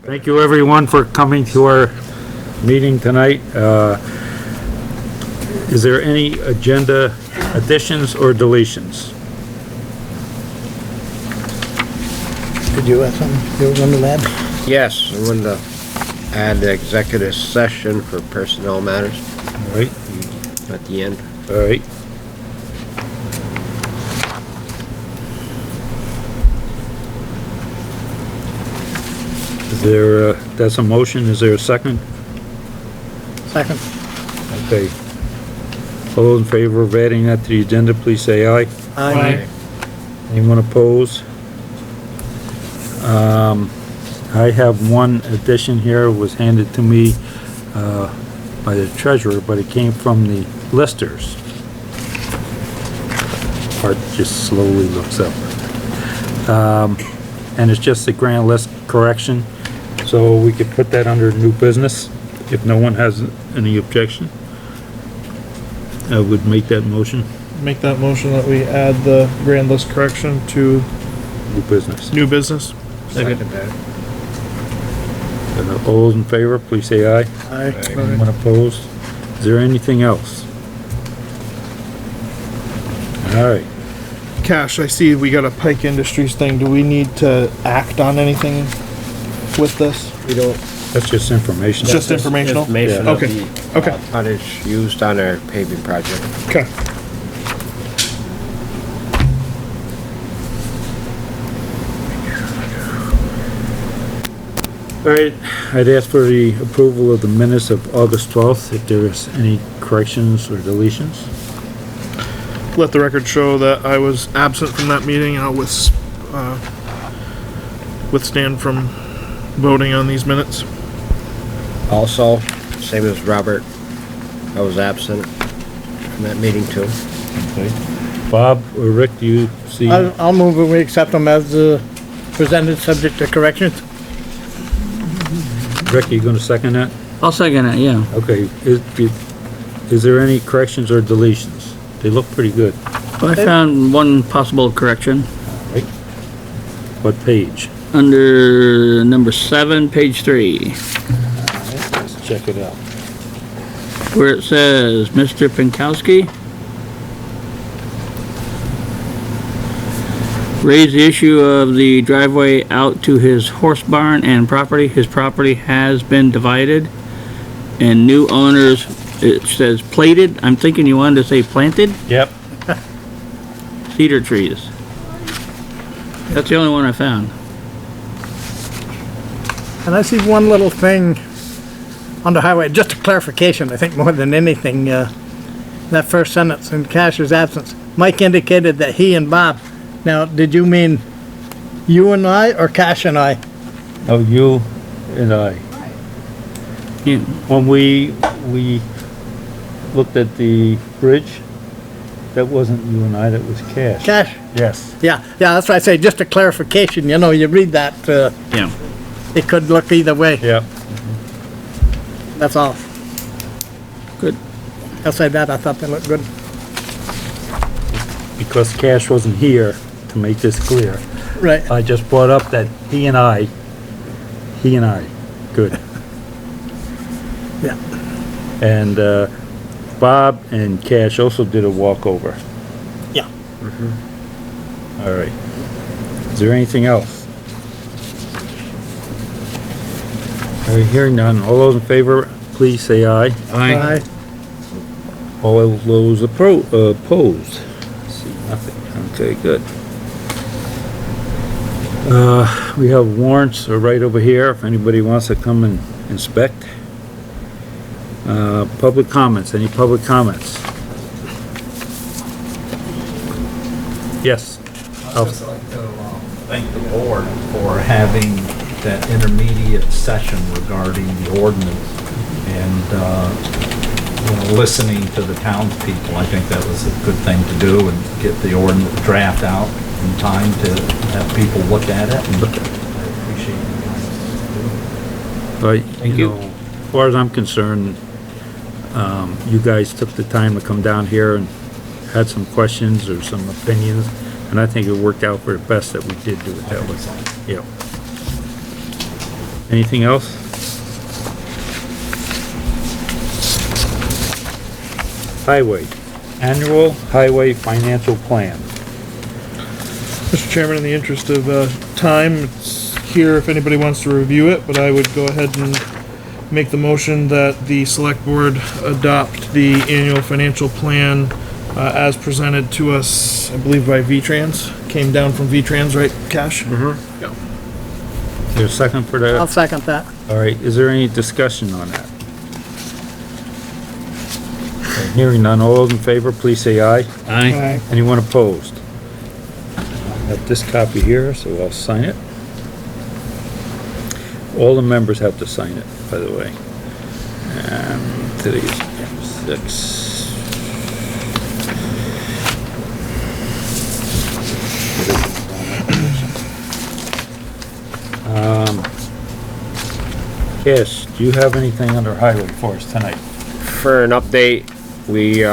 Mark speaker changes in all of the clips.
Speaker 1: Thank you, everyone, for coming to our meeting tonight. Is there any agenda additions or deletions?
Speaker 2: Did you have something you wanted to add?
Speaker 3: Yes, I wanted to add the executive session for personnel matters
Speaker 1: All right,
Speaker 3: at the end.
Speaker 1: all right. Is there, that's a motion, is there a second?
Speaker 2: Second.
Speaker 1: Okay. All those in favor of adding that to the agenda, please say aye.
Speaker 2: Aye.
Speaker 1: Anyone opposed? I have one addition here, it was handed to me, by the treasurer, but it came from the listers. Art just slowly looks up. And it's just a grand list correction, so we could put that under new business, if no one has any objection. I would make that motion,
Speaker 4: Make that motion that we add the grand list correction to
Speaker 1: new business.
Speaker 4: new business.
Speaker 3: Second that.
Speaker 1: All those in favor, please say aye.
Speaker 2: Aye.
Speaker 1: Anyone opposed? Is there anything else? All right,
Speaker 4: Cash, I see we got a Pike Industries thing. Do we need to act on anything with this?
Speaker 3: We don't.
Speaker 1: that's just information.
Speaker 4: It's just informational?
Speaker 3: Information
Speaker 1: Yeah.
Speaker 3: of
Speaker 4: Okay.
Speaker 3: the
Speaker 4: Okay.
Speaker 3: tonnage used on our paving project.
Speaker 4: Okay.
Speaker 1: All right, I'd ask for the approval of the minutes of August 12th, if there is any corrections or deletions.
Speaker 4: Let the record show that I was absent from that meeting. I'll withstand from voting on these minutes.
Speaker 3: Also, same as Robert, I was absent from that meeting too.
Speaker 1: Okay. Bob or Rick, do you see?
Speaker 2: I'll move and we accept them as presented, subject to corrections.
Speaker 1: Rick, you gonna second that?
Speaker 5: I'll second it, yeah.
Speaker 1: Okay, is there any corrections or deletions? They look pretty good.
Speaker 5: I found one possible correction
Speaker 1: Right? What page?
Speaker 5: under number 7, page 3,
Speaker 1: Let's check it out.
Speaker 5: where it says, Mr. Pinkowski raised the issue of the driveway out to his horse barn and property. His property has been divided and new owners, it says plated. I'm thinking you wanted to say planted
Speaker 1: Yep.
Speaker 5: cedar trees. That's the only one I found.
Speaker 2: And I see one little thing on the highway, just a clarification, I think more than anything, that first sentence, in Cash's absence, Mike indicated that he and Bob. Now, did you mean you and I or Cash and I?
Speaker 1: Oh, you and I.
Speaker 5: Yeah.
Speaker 1: When we looked at the bridge, that wasn't you and I, that was Cash.
Speaker 2: Cash?
Speaker 1: Yes.
Speaker 2: Yeah, that's why I say, just a clarification, you know, you read that,
Speaker 5: Yeah.
Speaker 2: it could look either way,
Speaker 1: Yep.
Speaker 2: that's all.
Speaker 5: Good.
Speaker 2: Outside that, I thought they looked good.
Speaker 1: Because Cash wasn't here to make this clear.
Speaker 2: Right.
Speaker 1: I just brought up that he and I, good.
Speaker 2: Yeah.
Speaker 1: And, Bob and Cash also did a walkover.
Speaker 2: Yeah.
Speaker 1: All right. Is there anything else? All right, hearing none. All those in favor, please say aye.
Speaker 2: Aye.
Speaker 1: All those opposed? See nothing. Okay, good. We have warrants right over here if anybody wants to come and inspect. Public comments, any public comments? Yes.
Speaker 6: I'd just like to thank the board for having that intermediate session regarding the ordinance and listening to the townspeople. I think that was a good thing to do and get the ordinance draft out in time to have people look at it. And I appreciate you guys doing it.
Speaker 1: But, you know, as far as I'm concerned, you guys took the time to come down here and had some questions or some opinions, and I think it worked out for the best that we did do it that way. Yeah. Anything else? Highway, annual highway financial plan.
Speaker 4: Mr. Chairman, in the interest of time, it's here if anybody wants to review it, but I would go ahead and make the motion that the select board adopt the annual financial plan as presented to us, I believe by V-Trans. Came down from V-Trans, right, Cash? Mm-hmm. Yeah.
Speaker 1: Is there a second for
Speaker 2: I'll
Speaker 1: that?
Speaker 2: second that.
Speaker 1: All right, is there any discussion on that? Okay, hearing none, all those in favor, please say aye.
Speaker 5: Aye.
Speaker 1: Anyone opposed? I have this copy here, so I'll sign it. All the members have to sign it, by the way. And today's 6. Cash, do you have anything under highway for us tonight?
Speaker 3: For an update, we,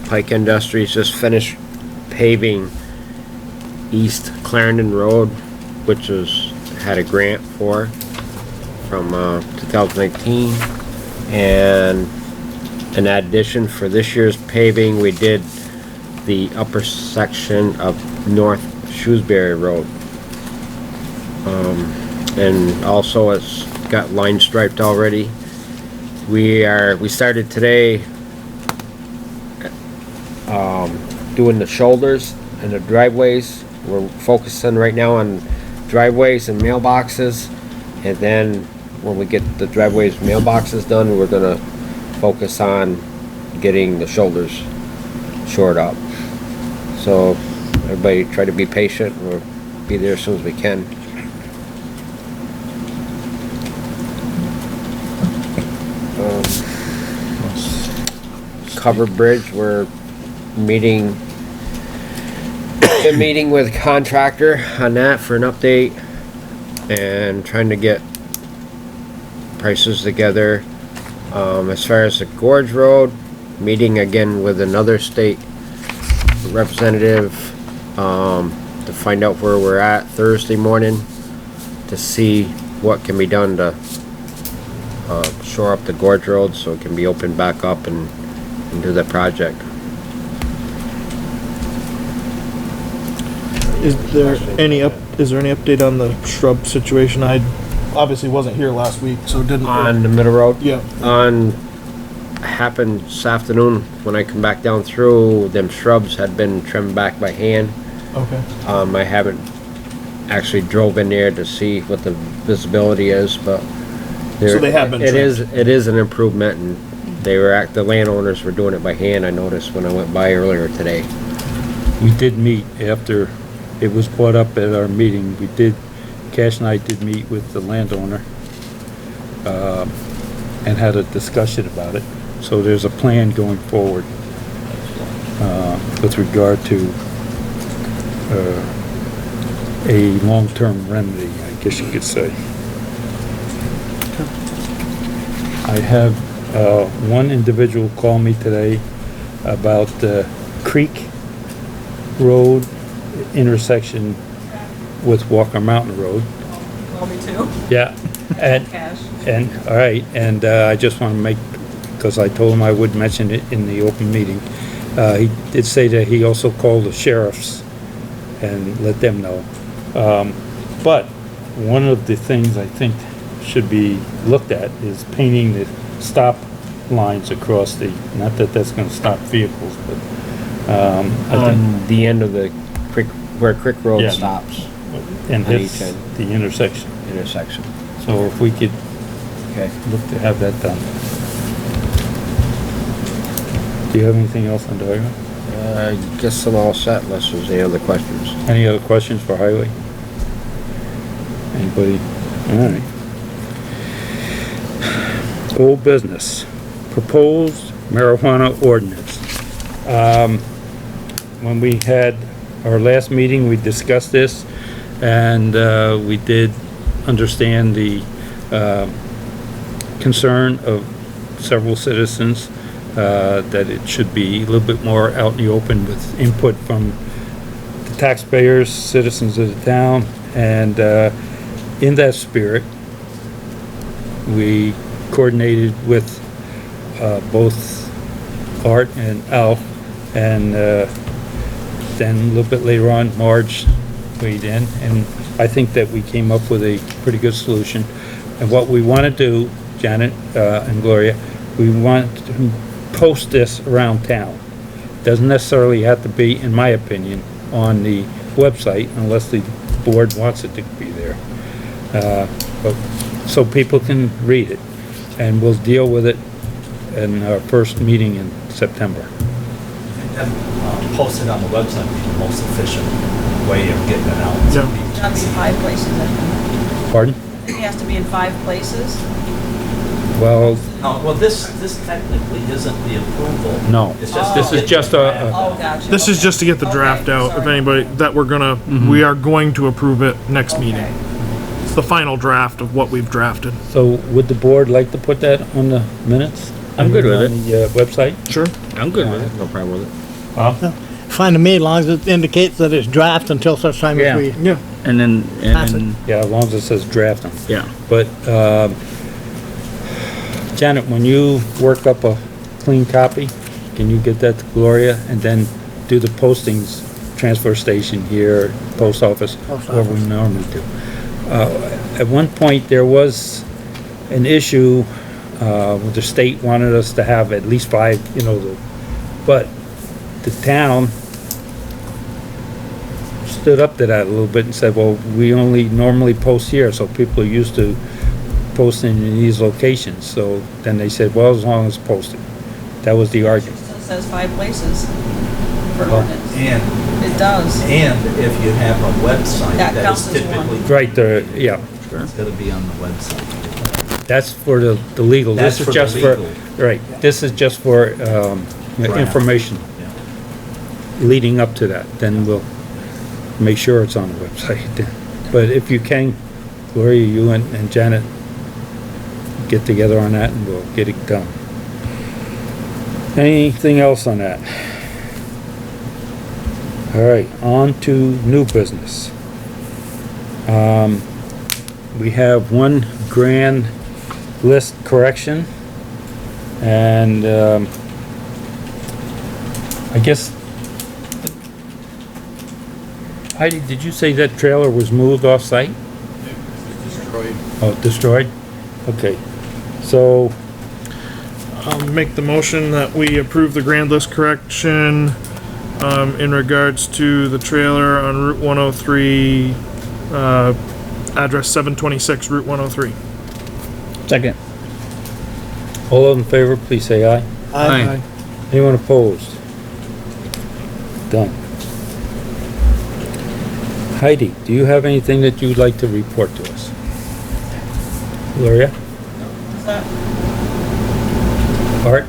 Speaker 3: Pike Industries just finished paving East Clarendon Road, which had a grant for from 2019. And in addition, for this year's paving, we did the upper section of North Shrewsbury Road. And also it's got line striped already. We started today doing the shoulders and the driveways. We're focusing right now on driveways and mailboxes, and then when we get the driveways and mailboxes done, we're gonna focus on getting the shoulders shored up. So everybody try to be patient. We'll be there as soon as we can. Covered bridge, we're meeting with contractor on that for an update and trying to get prices together. As far as the Gorge Road, meeting again with another state representative to find out where we're at Thursday morning to see what can be done to shore up the Gorge Road so it can be opened back up and do that project.
Speaker 4: Is there any update on the shrub situation? I obviously wasn't here last week, so didn't.
Speaker 3: On the middle road?
Speaker 4: Yeah.
Speaker 3: Happened this afternoon when I come back down through, them shrubs had been trimmed back by hand.
Speaker 4: Okay.
Speaker 3: I haven't actually drove in there to see what the visibility is, but
Speaker 4: So they have been
Speaker 3: it
Speaker 4: trimmed.
Speaker 3: is an improvement, and the landowners were doing it by hand. I noticed when I went by earlier today.
Speaker 1: We did meet after it was brought up at our meeting. Cash and I did meet with the landowner, and had a discussion about it. So there's a plan going forward, with regard to, a long-term remedy, I guess you could say. I have, one individual call me today about the Creek Road intersection with Walker Mountain Road.
Speaker 7: Call me too.
Speaker 1: Yeah, and,
Speaker 7: Cash.
Speaker 1: all right, and I just want to make, because I told him I would mention it in the open meeting. He did say that he also called the sheriffs and let them know. But one of the things I think should be looked at is painting the stop lines across not that that's going to stop vehicles, but I think,
Speaker 3: On the end of the creek, where Creek Road
Speaker 1: Yeah.
Speaker 3: stops,
Speaker 1: and
Speaker 3: on
Speaker 1: hits
Speaker 3: each end.
Speaker 1: the intersection.
Speaker 3: intersection.
Speaker 1: So if we could
Speaker 3: Okay.
Speaker 1: look to have that done. Do you have anything else on the highway?
Speaker 3: I guess I'm all set unless there's any other questions.
Speaker 1: Any other questions for highway? Anybody? All right. Old business, proposed marijuana ordinance. When we had our last meeting, we discussed this, and we did understand the concern of several citizens that it should be a little bit more out in the open with input from the taxpayers, citizens of the town, and in that spirit, we coordinated with, both Art and Al, and, then a little bit later on, Marge weighed in, and I think that we came up with a pretty good solution. And what we want to do, Janet, and Gloria, we want to post this around town. Doesn't necessarily have to be, in my opinion, on the website unless the board wants it to be there. But, so people can read it, and we'll deal with it in our first meeting in September.
Speaker 6: And post it on the website would be the most efficient way of getting it out.
Speaker 4: Yeah.
Speaker 7: It's gotta be 5 places, I think.
Speaker 1: Pardon?
Speaker 7: It has to be in 5 places.
Speaker 1: Well,
Speaker 6: No, well, this technically isn't the approval.
Speaker 1: no.
Speaker 6: It's just.
Speaker 1: This is just a,
Speaker 7: Oh, gotcha.
Speaker 4: This is
Speaker 7: okay.
Speaker 4: just to get the draft
Speaker 7: Okay,
Speaker 4: out, if
Speaker 7: sorry.
Speaker 4: anybody, that we are going to approve it next meeting.
Speaker 7: Okay.
Speaker 4: It's the final draft of what we've drafted.
Speaker 1: so would the board like to put that on the minutes?
Speaker 5: I'm good with it.
Speaker 1: On the, website?
Speaker 4: Sure.
Speaker 5: I'm good with it.
Speaker 3: No problem with it.
Speaker 2: Fine to me, as long as it indicates that it's draft until such time
Speaker 5: Yeah.
Speaker 2: as we,
Speaker 4: Yeah.
Speaker 5: And then,
Speaker 2: Pass it.
Speaker 1: Yeah, as long as it says draft on.
Speaker 5: yeah.
Speaker 1: But, Janet, when you work up a clean copy, can you get that to Gloria and then do the postings, transfer station here, post office,
Speaker 2: Post
Speaker 1: where we
Speaker 2: office.
Speaker 1: normally do? At one point, there was an issue, with the state wanted us to have at least 5, but the town stood up to that a little bit and said, well, we only normally post here, so people are used to posting in these locations. So then they said, well, as long as it's posted. That was the argument.
Speaker 7: It says 5 places for an
Speaker 1: Oh.
Speaker 7: ordinance.
Speaker 6: And,
Speaker 7: It does.
Speaker 6: and if you have a website
Speaker 7: That
Speaker 6: that is
Speaker 7: counts as one.
Speaker 6: typically,
Speaker 1: Right there, yeah,
Speaker 6: it's gotta be on the website.
Speaker 1: that's for the legal.
Speaker 6: That's
Speaker 1: This
Speaker 6: for
Speaker 1: is
Speaker 6: the
Speaker 1: just for,
Speaker 6: legal.
Speaker 1: right, this is just for,
Speaker 6: Right.
Speaker 1: information
Speaker 6: Yeah.
Speaker 1: leading up to that. Then we'll make sure it's on the website. But if you can, Gloria, you and Janet get together on that and we'll get it done. Anything else on that? All right, on to new business. We have one grand list correction, and, I guess, Heidi, did you say that trailer was moved off-site?
Speaker 8: Destroyed.
Speaker 1: Oh, destroyed? Okay, so,
Speaker 4: I'll make the motion that we approve the grand list correction, in regards to the trailer on Route 103, address 726 Route 103.
Speaker 5: Second.
Speaker 1: all those in favor, please say aye.
Speaker 5: Aye.
Speaker 1: Anyone opposed? Done. Heidi, do you have anything that you'd like to report to us? Gloria?
Speaker 7: What's that?
Speaker 1: Art?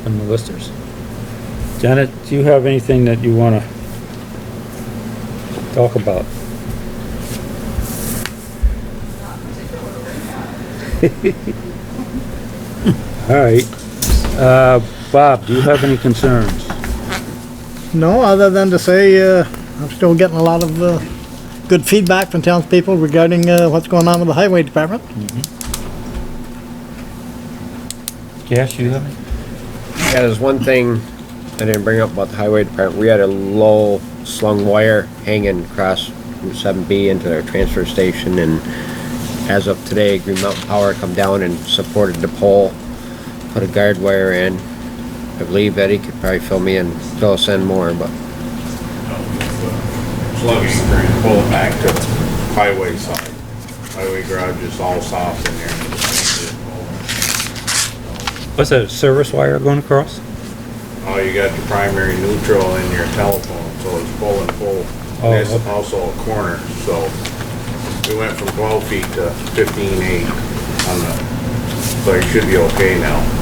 Speaker 1: On the listers? Janet, do you have anything that you wanna talk about? All right. Bob, do you have any concerns?
Speaker 2: no, other than to say, I'm still getting a lot of, good feedback from townspeople regarding, what's going on with the highway department.
Speaker 1: Cash, you have any?
Speaker 3: Yeah, there's one thing I didn't bring up about the highway department. We had a low slung wire hanging across Route 7B into their transfer station, and as of today, Green Mountain Power come down and supported the pole, put a guard wire in. I believe Eddie could probably fill us in more, but
Speaker 8: Slugging, we're gonna pull it back to highway side. Highway garage is all soft in there.
Speaker 1: What's that, a service wire going across?
Speaker 8: Oh, you got your primary neutral in your telephone, so it's pull and pull.
Speaker 1: Oh,
Speaker 8: There's
Speaker 1: okay.
Speaker 8: also a corner, so we went from 12 feet to 15.8 on the, so you should be okay now.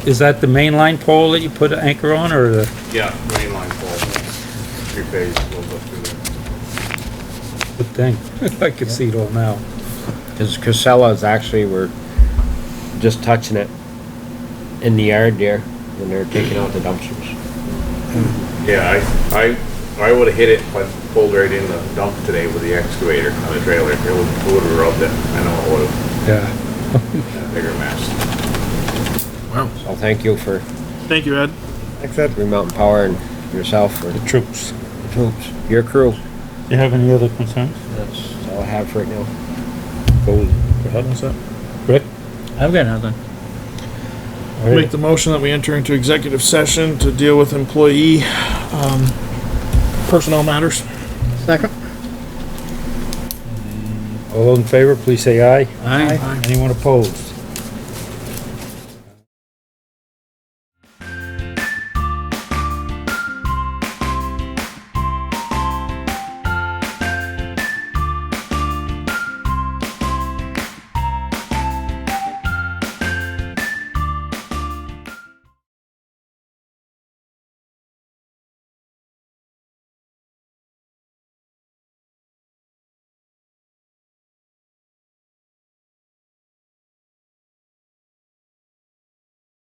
Speaker 1: Is that the main line pole that you put an anchor on, or the?
Speaker 8: Yeah, main line pole. 3 phase goes up through there.
Speaker 1: Good thing. I can see it all now.
Speaker 3: because Casella's actually were just touching it in the yard there when they were taking out the dumpsters.
Speaker 8: Yeah, I I would've hit it if I pulled right in the dump today with the excavator on the trailer. It would've rubbed it. I know it would've,
Speaker 1: Yeah.
Speaker 8: been a bigger mess.
Speaker 3: So thank you for
Speaker 4: Thank you, Ed.
Speaker 2: Thanks, Ed.
Speaker 3: Green Mountain Power and yourself for
Speaker 1: The troops.
Speaker 3: the troops, your crew.
Speaker 1: You have any other concerns?
Speaker 3: That's all I have for right now.
Speaker 1: Gold.
Speaker 4: What's that?
Speaker 1: Rick?
Speaker 5: I've got nothing.
Speaker 4: Make the motion that we enter into executive session to deal with employee, personnel matters.
Speaker 2: Second?
Speaker 1: All in favor, please say aye.
Speaker 5: Aye.
Speaker 1: Anyone opposed?